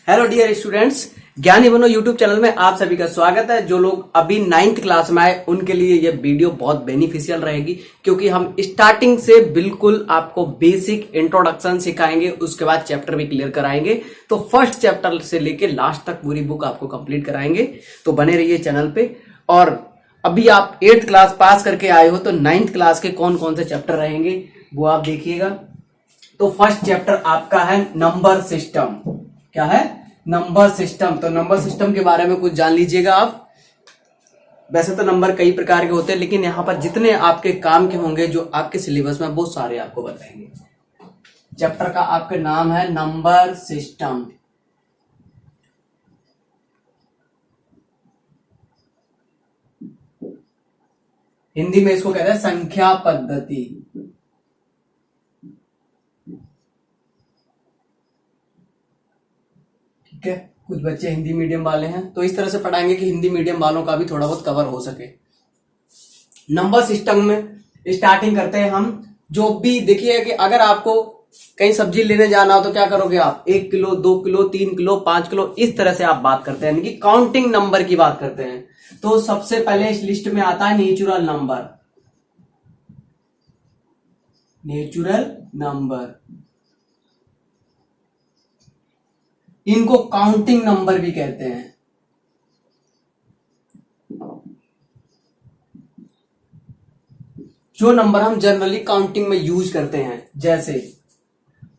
Hello dear students, ज्ञानी बनो YouTube channel में आप सभी का स्वागत है। जो लोग अभी 9th क्लास में आए उनके लिए ये वीडियो बहुत बेनिफिशियल रहेगी, क्योंकि हम स्टार्टिंग से बिल्कुल आपको बेसिक इंट्रोडक्शन सिखाएंगे, उसके बाद चैप्टर भी क्लियर कराएंगे। तो फर्स्ट चैप्टर से लेके लास्ट तक पूरी बुक आपको कंप्लीट कराएंगे, तो बने रहिए चैनल पे। और अभी आप 8th क्लास पास करके आए हो तो 9th क्लास के कौन कौन से चैप्टर रहेंगे वो आप देखिएगा। तो फर्स्ट चैप्टर आपका है नंबर सिस्टम। क्या है? Number system. तो नंबर सिस्टम के बारे में कुछ जान लीजिएगा आप। वैसे तो नंबर कई प्रकार के होते हैं, लेकिन यहां पर जितने आपके काम के होंगे जो आपके सिलेबस में वो सारे आपको बताएंगे। चैप्टर का आपका नाम है नंबर सिस्टम। हिंदी में इसको कहते हैं संख्या पद्धति। ठीक है, कुछ बच्चे हिंदी मीडियम वाले हैं तो इस तरह से पढ़ाएंगे कि हिंदी मीडियम वालों का भी थोड़ा बहुत कवर हो सके। नंबर सिस्टम में स्टार्टिंग करते हैं हम। जो भी देखिए कि अगर आपको कहीं सब्जी लेने जाना हो तो क्या करोगे आप? 1 किलो, 2 किलो, 3 किलो, 5 किलो, इस तरह से आप बात करते हैं, यानी कि काउंटिंग नंबर की बात करते हैं। तो सबसे पहले इस लिस्ट में आता है नेचुरल नंबर। नेचुरल नंबर, इनको काउंटिंग नंबर भी कहते हैं। जो नंबर हम जनरली काउंटिंग में यूज करते हैं, जैसे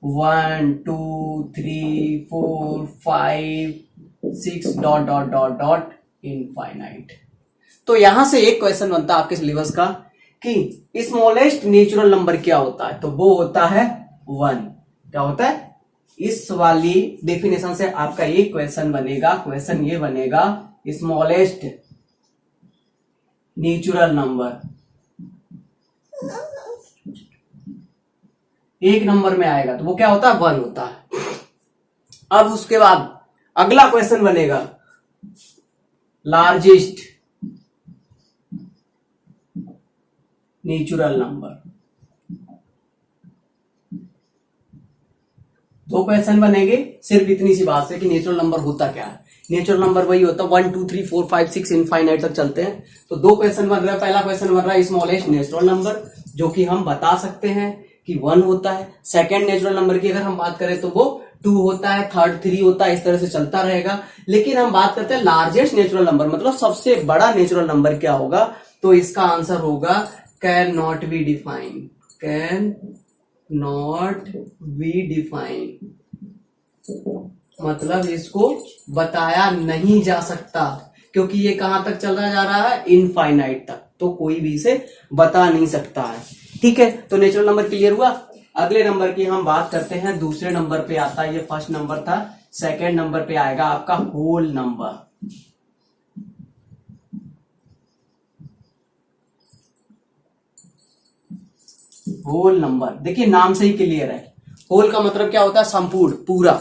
1 2 3 4 5 6 dot dot dot dot infinite. तो यहां से एक क्वेश्चन बनता है आपके सिलेबस का कि स्मॉलेस्ट नेचुरल नंबर क्या होता है? तो वो होता है 1। क्या होता है? इस वाली डेफिनेशन से आपका एक क्वेश्चन बनेगा। क्वेश्चन ये बनेगा, स्मॉलेस्ट नेचुरल नंबर एक नंबर में आएगा तो वो क्या होता है? 1 होता है। अब उसके बाद अगला क्वेश्चन बनेगा लार्जेस्ट नेचुरल नंबर। 2 क्वेश्चन बनेंगे सिर्फ इतनी सी बात से कि नेचुरल नंबर होता क्या है। नेचुरल नंबर वही होता है 1 2 3 4 5 6 इनफाइनाइट तक चलते हैं। तो 2 क्वेश्चन बन रहा है। पहला क्वेश्चन बन रहा है स्मॉलेस्ट नेचुरल नंबर, जो कि हम बता सकते हैं कि 1 होता है। सेकंड नेचुरल नंबर की अगर हम बात करें तो वो 2 होता है, थर्ड 3 होता है, इस तरह से चलता रहेगा। लेकिन हम बात करते हैं लार्जेस्ट नेचुरल नंबर, मतलब सबसे बड़ा नेचुरल नंबर क्या होगा? तो इसका आंसर होगा can not be define. Can not be define मतलब इसको बताया नहीं जा सकता, क्योंकि ये कहां तक चला जा रहा है? इनफाइनाइट तक। तो कोई भी इसे बता नहीं सकता है। ठीक है, तो नेचुरल नंबर क्लियर हुआ। अगले नंबर की हम बात करते हैं। दूसरे नंबर पे आता है, ये फर्स्ट नंबर था, सेकेंड नंबर पे आएगा आपका होल नंबर। होल नंबर देखिए नाम से ही क्लियर है। होल का मतलब क्या होता है? संपूर्ण, पूरा।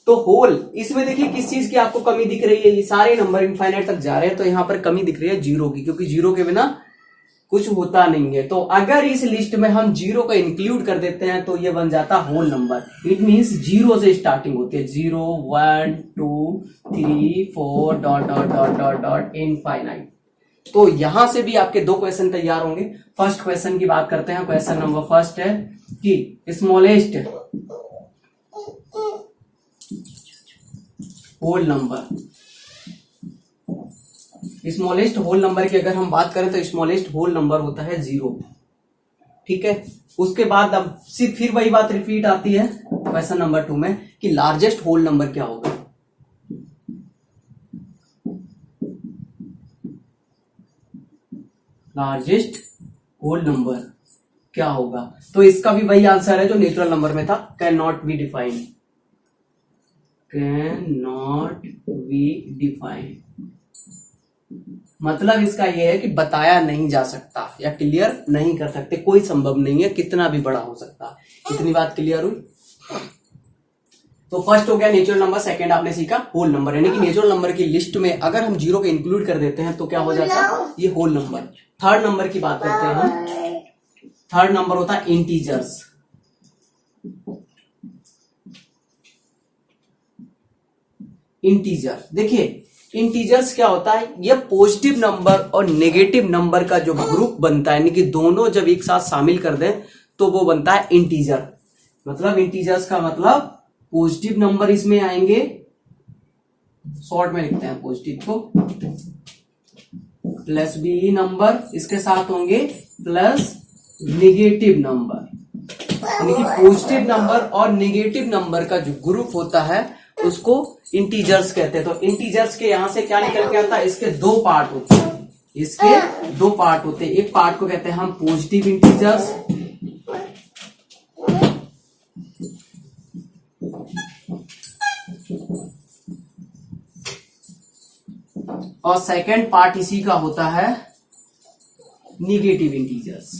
तो होल, इसमें देखिए किस चीज की आपको कमी दिख रही है? ये सारे नंबर इनफाइनाइट तक जा रहे हैं तो यहां पर कमी दिख रही है जीरो की, क्योंकि जीरो के बिना कुछ होता नहीं है। तो अगर इस लिस्ट में हम जीरो को इंक्लूड कर देते हैं तो ये बन जाता whole number. It means zero से स्टार्टिंग होती है। 0 1 2 3 4 dot dot dot dot dot infinite. तो यहां से भी आपके 2 क्वेश्चन तैयार होंगे। फर्स्ट क्वेश्चन की बात करते हैं। क्वेश्चन नंबर फर्स्ट है कि smallest whole number. Smallest whole number की अगर हम बात करें तो स्मॉलेस्ट होल नंबर होता है 0। ठीक है, उसके बाद अब सिर्फ फिर वही बात रिपीट आती है क्वेश्चन नंबर 2 में कि लार्जेस्ट होल नंबर क्या होगा। लार्जेस्ट होल नंबर क्या होगा? तो इसका भी वही आंसर है जो नेचुरल नंबर में था, can not be defined. Can not be defined मतलब इसका यह है कि बताया नहीं जा सकता या क्लियर नहीं कर सकते, कोई संभव नहीं है, कितना भी बड़ा हो सकता है। इतनी बात क्लियर हुई। तो फर्स्ट हो गया नेचुरल नंबर। सेकंड आपने सीखा होल नंबर, यानी कि नेचुरल नंबर की लिस्ट में अगर हम जीरो को इंक्लूड कर देते हैं तो क्या हो जाता है? ये होल नंबर। थर्ड नंबर की बात करते हैं हम। थर्ड नंबर होता है इंटीजर्स। इंटीजर। देखिए इंटीजर्स क्या होता है, ये पॉजिटिव नंबर और नेगेटिव नंबर का जो ग्रुप बनता है, यानी कि दोनों जब एक साथ शामिल कर दें तो वो बनता है इंटीजर। मतलब इंटीजर्स का मतलब पॉजिटिव नंबर इसमें आएंगे, शॉर्ट में लिखते हैं पॉजिटिव को, प्लस बी नंबर इसके साथ होंगे प्लस नेगेटिव नंबर, यानी कि पॉजिटिव नंबर और नेगेटिव नंबर का जो ग्रुप होता है उसको इंटीजर्स कहते हैं। तो इंटीजर्स के यहां से क्या निकल के आता है, इसके दो पार्ट होते हैं, इसके दो पार्ट होते हैं। एक पार्ट को कहते हैं हम पॉजिटिव इंटीजर्स, और सेकंड पार्ट इसी का होता है निगेटिव इंटीजर्स।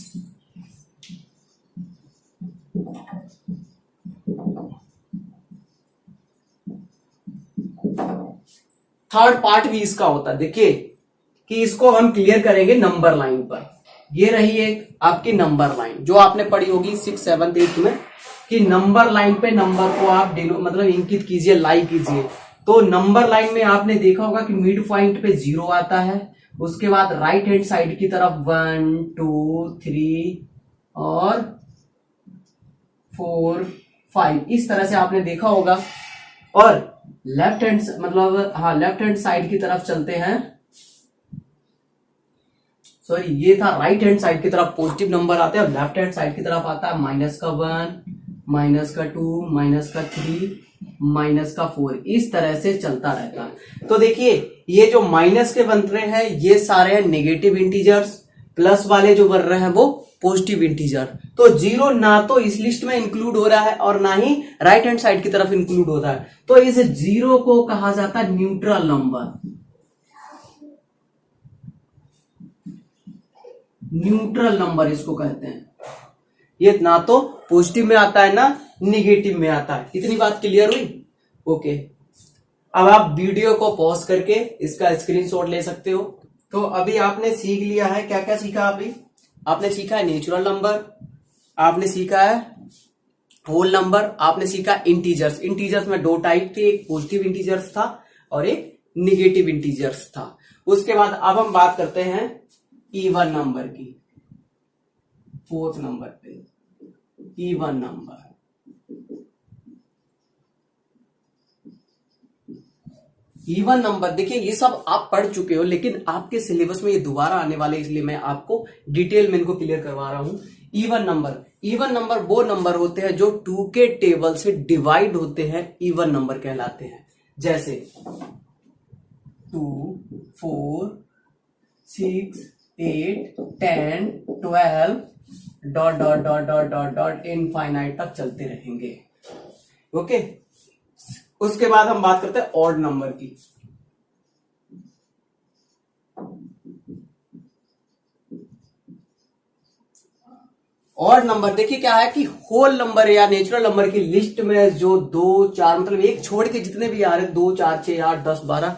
थर्ड पार्ट भी इसका होता है। देखिए कि इसको हम क्लियर करेंगे नंबर लाइन पर। ये रही एक आपकी नंबर लाइन जो आपने पढ़ी होगी 6, 7, 8 में, कि नंबर लाइन पे नंबर को आप मतलब इंकित कीजिए, लाई कीजिए। तो नंबर लाइन में आपने देखा होगा कि मिड पॉइंट पे 0 आता है, उसके बाद राइट हैंड साइड की तरफ 1, 2, 3 और 4, 5 इस तरह से आपने देखा होगा। और लेफ्ट हैंड मतलब लेफ्ट हैंड साइड की तरफ चलते हैं, सॉरी ये था राइट हैंड साइड की तरफ पॉजिटिव नंबर आते हैं और लेफ्ट हैंड साइड की तरफ आता है -1, -2, -3, -4, इस तरह से चलता रहता है। तो देखिए ये जो माइनस के बन रहे हैं ये सारे हैं नेगेटिव इंटीजर्स, प्लस वाले जो बन रहे हैं वो पॉजिटिव इंटीजर। तो 0 ना तो इस लिस्ट में इंक्लूड हो रहा है और ना ही राइट हैंड साइड की तरफ इंक्लूड हो रहा है। तो इस 0 को कहा जाता है न्यूट्रल नंबर। न्यूट्रल नंबर इसको कहते हैं। ये ना तो पॉजिटिव में आता है ना निगेटिव में आता है। इतनी बात क्लियर हुई? ओके, अब आप वीडियो को पॉज करके इसका स्क्रीनशॉट ले सकते हो। तो अभी आपने सीख लिया है, क्या क्या सीखा अभी? आपने सीखा है नेचुरल नंबर, आपने सीखा है होल नंबर, आपने सीखा इंटीजर्स। इंटीजर्स में दो टाइप थे, एक पॉजिटिव इंटीजर्स था और एक निगेटिव इंटीजर्स था। उसके बाद अब हम बात करते हैं इवन नंबर की, फोर्थ नंबर पे इवन नंबर। इवन नंबर देखिए ये सब आप पढ़ चुके हो, लेकिन आपके सिलेबस में ये दोबारा आने वाले, इसलिए मैं आपको डिटेल में इनको क्लियर करवा रहा हूं। इवन नंबर वो नंबर होते हैं जो 2 के टेबल से डिवाइड होते हैं, इवन नंबर कहलाते हैं। जैसे 2, 4, 6, 8, 10, 12 dot dot dot dot dot dot infinite तक चलते रहेंगे। ओके, उसके बाद हम बात करते हैं ऑड नंबर की। ऑड नंबर देखिए क्या है कि होल नंबर या नेचुरल नंबर की लिस्ट में जो 2, 4 मतलब एक छोड़ के जितने भी आ रहे 2, 4, 6, 8, 10, 12,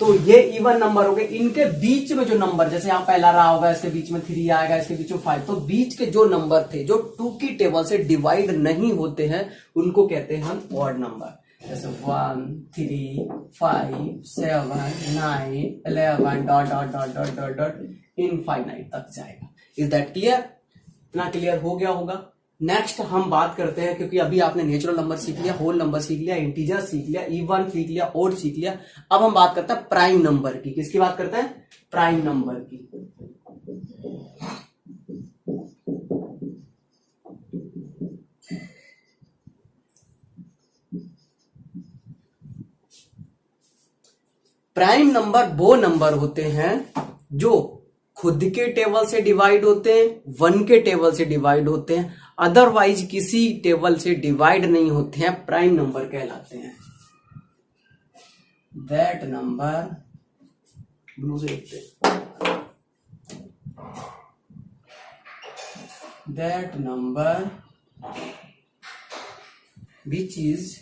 तो ये इवन नंबर हो गए। इनके बीच में जो नंबर, जैसे यहां पहला रहा होगा, इसके बीच में 3 आएगा, इसके बीच में 5, तो बीच के जो नंबर थे जो 2 की टेबल से डिवाइड नहीं होते हैं उनको कहते हैं हम ऑड नंबर। जैसे 1, 3, 5, 7, 9, 11 dot dot dot dot dot dot infinite तक जाएगा। Is that clear? इतना क्लियर हो गया होगा। नेक्स्ट हम बात करते हैं, क्योंकि अभी आपने नेचुरल नंबर सीख लिया, होल नंबर सीख लिया, इंटीजर सीख लिया, इवन सीख लिया, ऑड सीख लिया। अब हम बात करते हैं प्राइम नंबर की। किसकी बात करते हैं? प्राइम नंबर की। प्राइम नंबर वो नंबर होते हैं जो खुद के टेबल से डिवाइड होते हैं, 1 के टेबल से डिवाइड होते हैं, अदरवाइज किसी टेबल से डिवाइड नहीं होते हैं, प्राइम नंबर कहलाते हैं। दैट नंबर ब्लू से लिखते हैं, that number which is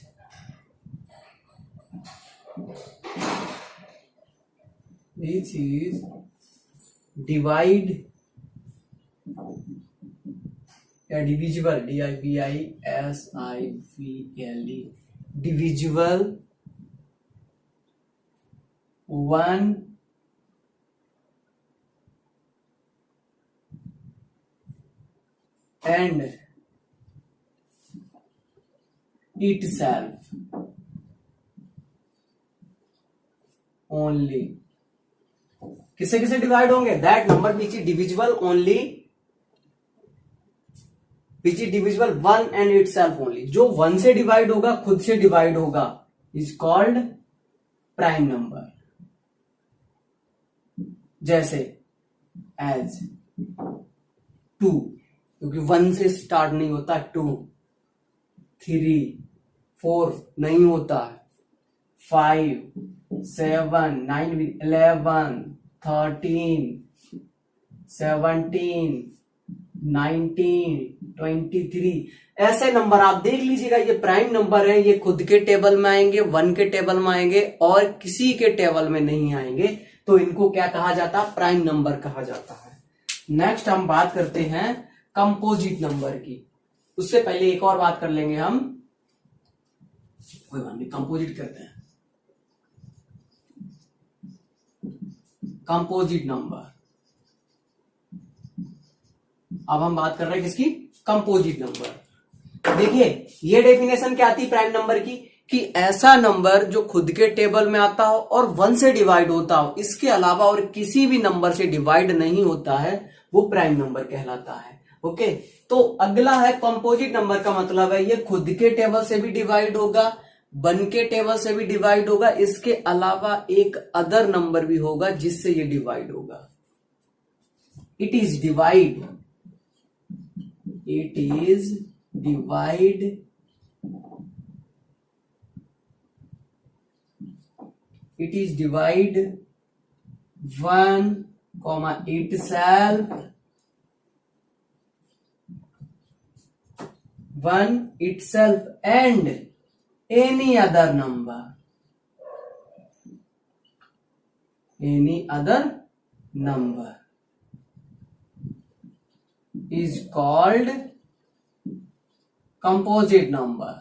divide या divisible, divisible, divisible 1 and itself only. किससे किससे डिवाइड होंगे? That number which is divisible only, which is divisible 1 and itself only. जो 1 से डिवाइड होगा, खुद से डिवाइड होगा, इज कॉल्ड प्राइम नंबर. जैसे एज 2, क्योंकि 1 से स्टार्ट नहीं होता. 2, 3, 4 नहीं होता. 5, 7, 9, 11, 13, 17, 19, 23. ऐसे नंबर आप देख लीजिएगा. ये प्राइम नंबर है. ये खुद के टेबल में आएंगे, 1 के टेबल में आएंगे और किसी के टेबल में नहीं आएंगे. तो इनको क्या कहा जाता है? प्राइम नंबर कहा जाता है. नेक्स्ट हम बात करते हैं कंपोजिट नंबर की. उससे पहले एक और बात कर लेंगे हम. कोई बात नहीं, कंपोजिट करते हैं. Composite number. अब हम बात कर रहे हैं किसकी? Composite number. देखिए ये डेफिनेशन क्या आती प्राइम नंबर की, कि ऐसा नंबर जो खुद के टेबल में आता हो और 1 से डिवाइड होता हो, इसके अलावा और किसी भी नंबर से डिवाइड नहीं होता है, वो प्राइम नंबर कहलाता है. ओके, तो अगला है कंपोजिट नंबर. का मतलब है ये खुद के टेबल से भी डिवाइड होगा, 1 के टेबल से भी डिवाइड होगा, इसके अलावा एक अदर नंबर भी होगा जिससे ये डिवाइड होगा. It is divide, it is divide it is divide 1 comma itself, 1 itself and any other number, any other number is called composite number.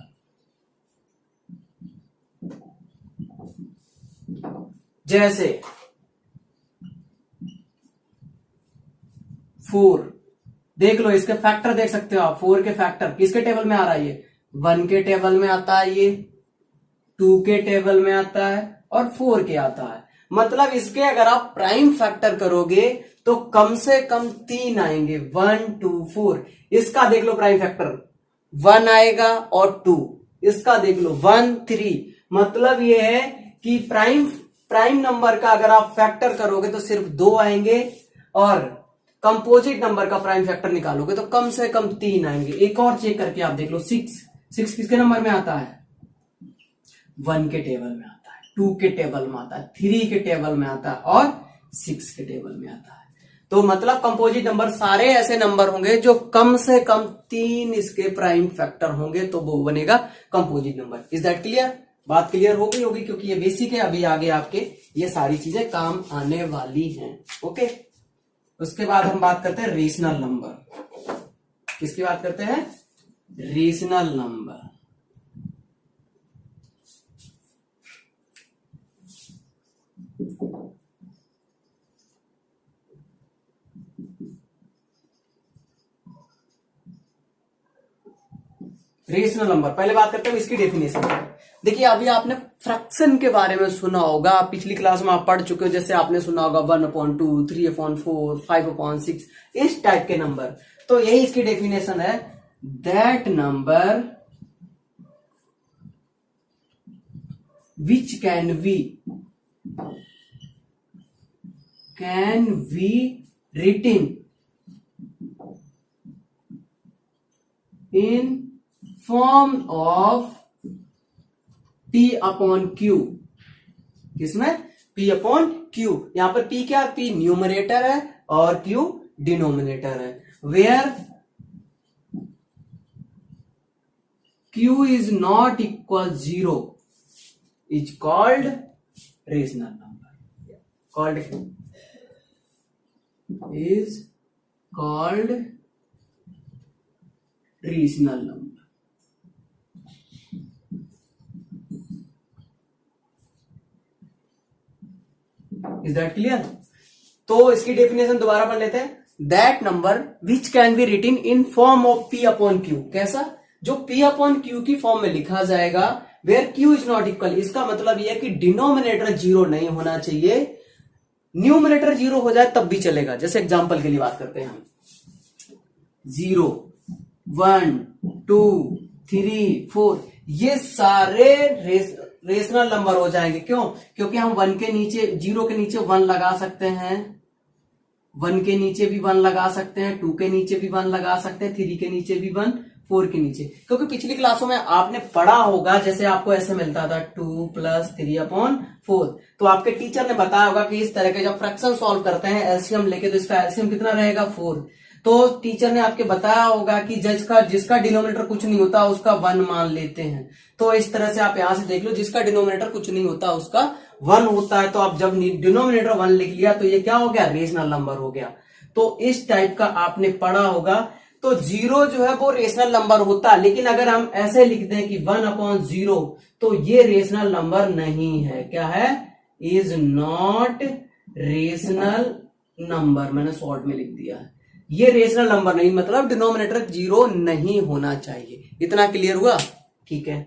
जैसे 4, देख लो इसके फैक्टर देख सकते हो आप. 4 के फैक्टर किसके टेबल में आ रहा है? ये 1 के टेबल में आता है, ये 2 के टेबल में आता है और 4 के आता है. मतलब इसके अगर आप प्राइम फैक्टर करोगे तो कम से कम 3 आएंगे. 1, 2, 4. इसका देख लो प्राइम फैक्टर 1 आएगा और 2. इसका देख लो 1, 3. मतलब ये है कि प्राइम नंबर का अगर आप फैक्टर करोगे तो सिर्फ 2 आएंगे और कंपोजिट नंबर का प्राइम फैक्टर निकालोगे तो कम से कम 3 आएंगे. एक और चेक करके आप देख लो. 6 किसके नंबर में आता है? 1 के टेबल में आता है, 2 के टेबल में आता है, 3 के टेबल में आता है और 6 के टेबल में आता है. तो मतलब कंपोजिट नंबर सारे ऐसे नंबर होंगे जो कम से कम 3 इसके प्राइम फैक्टर होंगे, तो वो बनेगा composite number. Is that clear? बात क्लियर हो गई होगी क्योंकि ये बेसिक है. अभी आगे आपके ये सारी चीजें काम आने वाली हैं. ओके, उसके बाद हम बात करते हैं रेशनल नंबर. किसकी बात करते हैं? Rational number. रेशनल नंबर पहले बात करते हैं इसकी डेफिनेशन. देखिए अभी आपने फ्रैक्शन के बारे में सुना होगा, पिछली क्लास में आप पढ़ चुके हो. जैसे आपने सुना होगा 1/2, 3/4, 5/6, इस टाइप के नंबर. तो यही इसकी डेफिनेशन है. That number which can B written in form of P/Q. किसमें? P/Q. यहां पर P क्या? P न्यूमरेटर है और Q डिनोमिनेटर है. Where Q is not equal 0 is called rational number. Is called rational number. Is that clear? तो इसकी definition दोबारा पढ़ लेते हैं। That number which can be written in form of P upon Q। कैसा? जो P upon Q की form में लिखा जाएगा where Q is not equal. इसका मतलब यह है कि डिनोमिनेटर जीरो नहीं होना चाहिए, न्यूमिनेटर जीरो हो जाए तब भी चलेगा। जैसे एग्जांपल के लिए बात करते हैं हम, 0 1 2 3 4 ये सारे रेशनल नंबर हो जाएंगे। क्यों? क्योंकि हम 1 के नीचे, 0 के नीचे 1 लगा सकते हैं, 1 के नीचे भी 1 लगा सकते हैं, 2 के नीचे भी 1 लगा सकते हैं, 3 के नीचे भी 1, 4 के नीचे। क्योंकि पिछली क्लासों में आपने पढ़ा होगा, जैसे आपको ऐसे मिलता था 2 + 3 अपॉन 4, तो आपके टीचर ने बताया होगा कि इस तरह के जब फ्रैक्शन सॉल्व करते हैं एलसीएम लेके, तो इसका एलसीएम कितना रहेगा 4। तो टीचर ने आपके बताया होगा कि जिसका डिनोमिनेटर कुछ नहीं होता उसका 1 मान लेते हैं। तो इस तरह से आप यहां से देख लो, जिसका डिनोमिनेटर कुछ नहीं होता उसका 1 होता है। तो आप जब डिनोमिनेटर 1 लिख लिया तो ये क्या हो गया? रेशनल नंबर हो गया। तो इस टाइप का आपने पढ़ा होगा। तो 0 जो है वो रेशनल नंबर होता है, लेकिन अगर हम ऐसे लिख दें कि 1/0 तो ये रेशनल नंबर नहीं है। क्या है? Is not rational number. मैंने शॉर्ट में लिख दिया है, ये रेशनल नंबर नहीं, मतलब डिनोमिनेटर 0 नहीं होना चाहिए। इतना क्लियर हुआ? ठीक है।